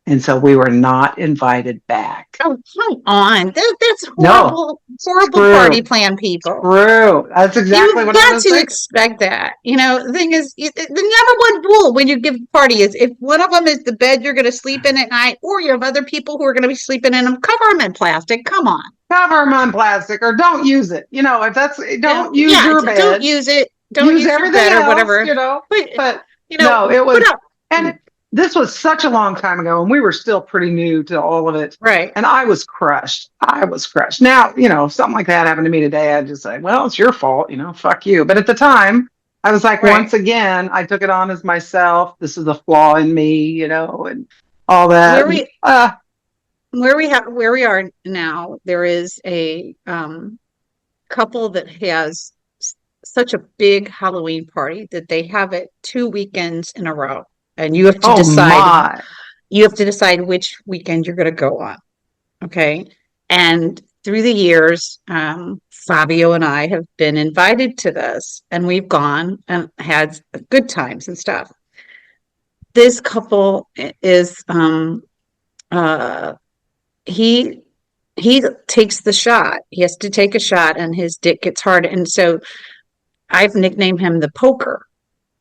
And so we were not invited back. Oh, come on. That's No, horrible, horrible party true, plan, people. true. That's exactly You've what I got was to thinking. expect that. The thing is, the number one rule when you give a party is if one of them is the bed you're going to sleep in at night, or you have other people who are going to be sleeping in them, cover them in plastic. Come on. Cover them on plastic or don't use it. If that's, don't use Yeah, your don't bed, use it. Don't use use your everything bed or else, whatever. But, but no, it put was, up. and this was such a long time ago and we were still pretty new to all of it. Right. And I was crushed. I was crushed. Now, if something like that happened to me today, I'd just say, well, it's your fault, fuck you. But at the time, I was like, Right. once again, I took it on as myself. This is a flaw in me, and all that. Where we where we are now, there is a couple that has such a big Halloween party that they have it 2 weekends in a row, and oh my. you have to decide which weekend you're going to go on. Okay, and through the years, Fabio and I have been invited to this, and we've gone and had good times and stuff. This couple is he he takes the shot. He has to take a shot, and his dick gets hard. And so I've nicknamed him the poker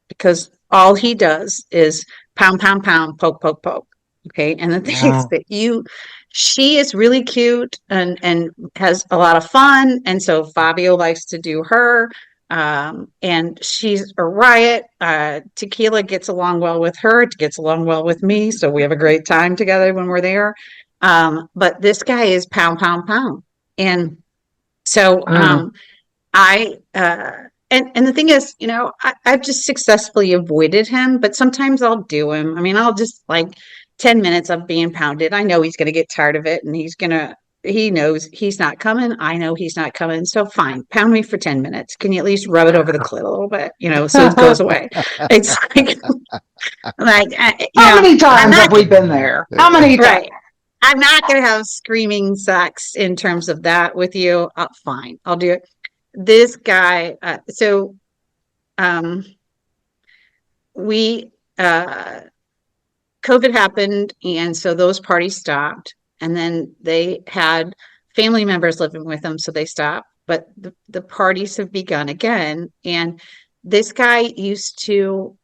because all he does is pound, pound, pound, poke, poke, poke. Okay. And the thing is that she is really cute and has a lot of fun. And so Fabio likes to do her. And she's a riot. Tequila gets along well with her. It gets along well with me. So we have a great time together when we're there. But this guy is pound, pound, pound. And so and the thing is, I've just successfully avoided him, but sometimes I'll do him. I mean, I'll just like 10 minutes of being pounded. I know he's going to get tired of it and he knows he's not coming. I know he's not coming. So fine, pound me for 10 minutes. Can you at least rub it over the clit a little bit, so it goes away? It's like, how many times have we been there? How many times? Right. I'm not going to have screaming sex in terms of that with you. Fine, I'll do it. This guy, we COVID happened, and so those parties stopped, and then they had family members living with them, so they stopped, but the parties have begun again. And this guy used to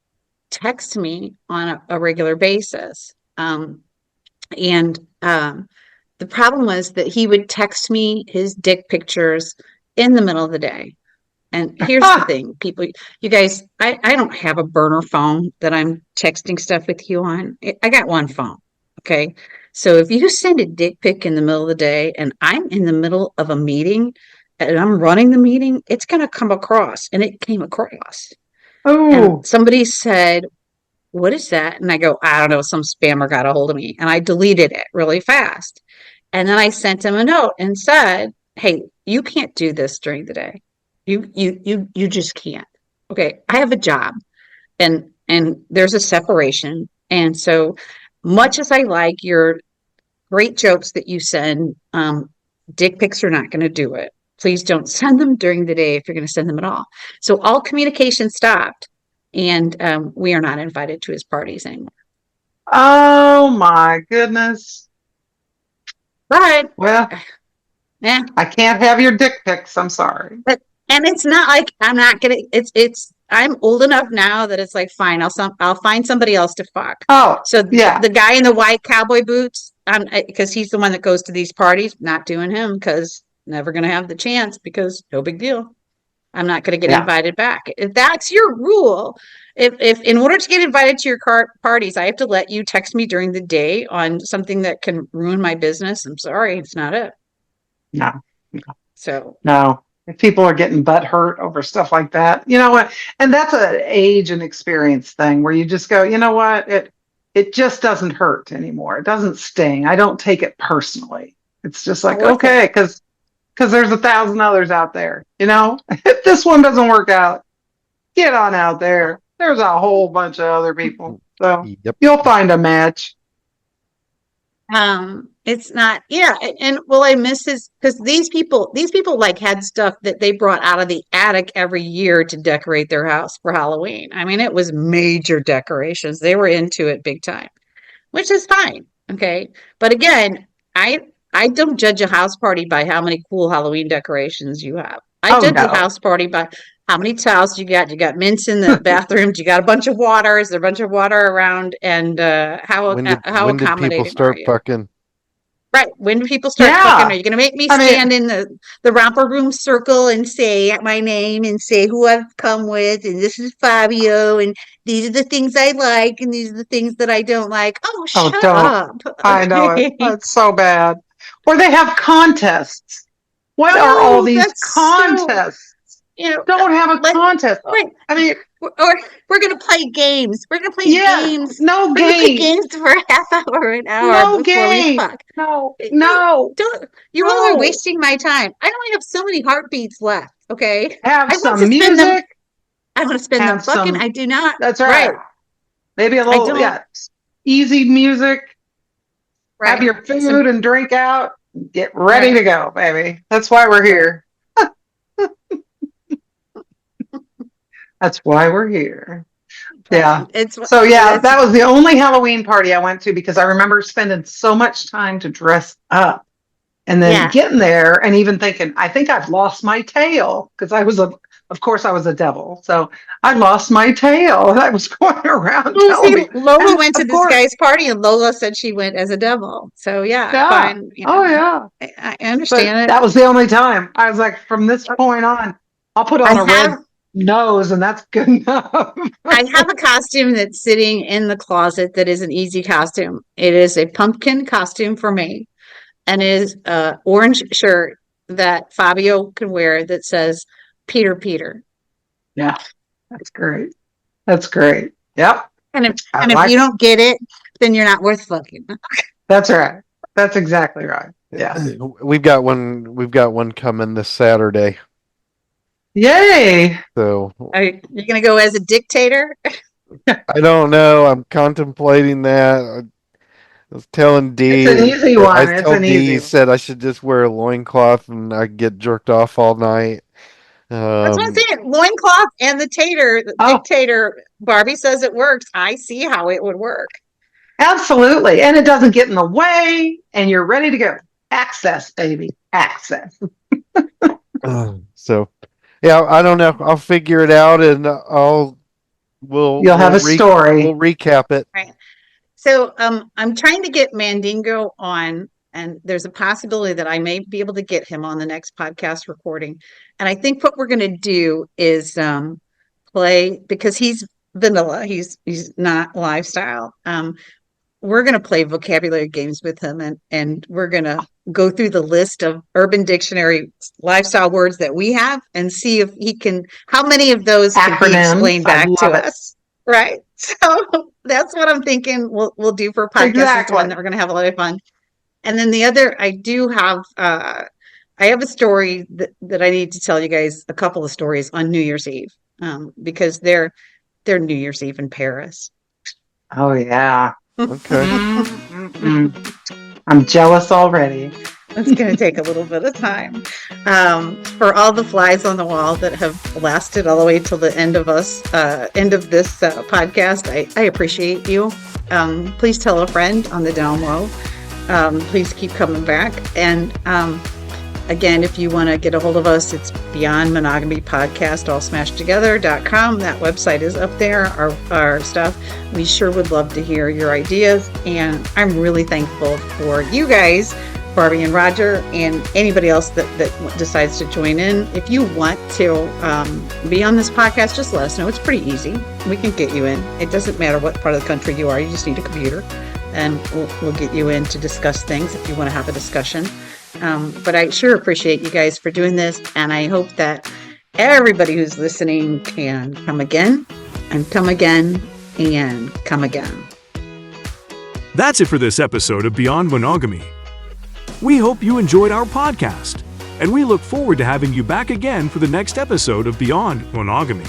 text me on a regular basis, and the problem was that he would text me his dick pictures in the middle of the day. And here's the thing, people, you guys, I don't have a burner phone that I'm texting stuff with you on. I got one phone. Okay. So if you send a dick pic in the middle of the day and I'm in the middle of a meeting and I'm running the meeting, it's going to come across, and it came across. Oh, and somebody said, "What is that?" And I go, "I don't know. Some spammer got a hold of me." And I deleted it really fast. And then I sent him a note and said, "Hey, you can't do this during the day. You just can't. Okay, I have a job, and there's a separation. And so much as I like your great jokes that you send, dick pics are not going to do it. Please don't send them during the day if you're going to send them at all." So all communication stopped, and we are not invited to his parties anymore. Oh my goodness. But Well, yeah, I can't have your dick pics. I'm sorry. and it's not like I'm not gonna. I'm old enough now that it's like, fine, I'll find somebody else to fuck. Oh, So yeah. the guy in the white cowboy boots, because he's the one that goes to these parties, not doing him because never gonna have the chance, because no big deal. I'm not gonna get invited back. If that's your rule, if in order to get invited to your parties, I have to let you text me during the day on something that can ruin my business, I'm sorry, it's not it. No. So No. If people are getting butt hurt over stuff like that, you know what? And that's an age and experience thing where you just go, you know what? It just doesn't hurt anymore. It doesn't sting. I don't take it personally. It's just like, okay, because there's 1,000 others out there. If this one doesn't work out, get on out there. There's a whole bunch of other people. So you'll find a match. It's not, and well, I miss his, because these people like had stuff that they brought out of the attic every year to decorate their house for Halloween. I mean, it was major decorations. They were into it big time, which is fine. Okay. But again, I don't judge a house party by how many cool Halloween decorations you have. I judge a house party by how many towels you got. You got mints in the bathrooms. You got a bunch of water. Is there a bunch of water around? And how accommodating did people start fucking? Right. When do people start fucking? Are you going to make me stand in the romper room circle and say my name and say who I've come with? And this is Fabio. And these are the things I like. And these are the things that I don't like. Oh, shut up. I know it. It's so bad. Or they have contests. What are all these contests? Don't have a contest. Right. I mean, or we're going to play games. We're going to play games. No we're games. Play games for a half hour, an hour no before we fuck. No. You're only wasting my time. I only have so many heartbeats left. Okay. Have some music. I want to spend them fucking. I do not. That's right. Maybe a little, easy music. Right. Have your food and drink out. Get ready to go, baby. That's why we're here. That's why we're here. Yeah. So yeah, that was the only Halloween party I went to because I remember spending so much time to dress up and then getting there and even thinking, I think I've lost my tail because of course I was a devil. So I lost my tail and I was going around telling me. Lola went to this guy's party and Lola said she went as a devil. So fine. Oh yeah. I understand it. That was the only time. I was like, from this point on, I'll put on a red nose and that's good enough. I have a costume that's sitting in the closet that is an easy costume. It is a pumpkin costume for me and is an orange shirt that Fabio can wear that says Peter Peter. Yeah, that's great. That's great. Yep. And if you don't get it, then you're not worth fucking. That's right. That's exactly right. Yeah. We've got one coming this Saturday. Yay. So are you going to go as a dictator? I don't know. I'm contemplating that. I was telling Dee. It's an easy one. I told Dee, he said I should just wear a loincloth and I get jerked off all night. That's what I'm saying. Loincloth and the dictator. Barbie says it works. I see how it would work. Absolutely. And it doesn't get in the way and you're ready to go. Access, baby. Access. So, yeah, I don't know. I'll figure it out and you'll have a story. We'll recap it. Right. So I'm trying to get Mandingo on, and there's a possibility that I may be able to get him on the next podcast recording. And I think what we're going to do is play, because he's vanilla, he's not lifestyle. We're going to play vocabulary games with him, and we're going to go through the list of Urban Dictionary lifestyle words that we have and see if how many of those can be explained back to us. Right. So that's what I'm thinking we'll do for a podcast. Exactly. One that we're going to have a lot of fun. And then the other, I have a story that I need to tell you guys, a couple of stories on New Year's Eve, because they're New Year's Eve in Paris. Oh, yeah. Okay. I'm jealous already. It's going to take a little bit of time. For all the flies on the wall that have lasted all the way till the end of this podcast, I appreciate you. Please tell a friend on the down low. Please keep coming back. And again, if you want to get a hold of us, it's Beyond Monogamy Podcast, all smashed together.com. That website is up there, our stuff. We sure would love to hear your ideas. And I'm really thankful for you guys, Barbie and Roger, and anybody else that decides to join in. If you want to be on this podcast, just let us know. It's pretty easy. We can get you in. It doesn't matter what part of the country you are. You just need a computer. And we'll get you in to discuss things if you want to have a discussion. But I sure appreciate you guys for doing this. And I hope that everybody who's listening can come again and come again and come again. That's it for this episode of Beyond Monogamy. We hope you enjoyed our podcast, and we look forward to having you back again for the next episode of Beyond Monogamy.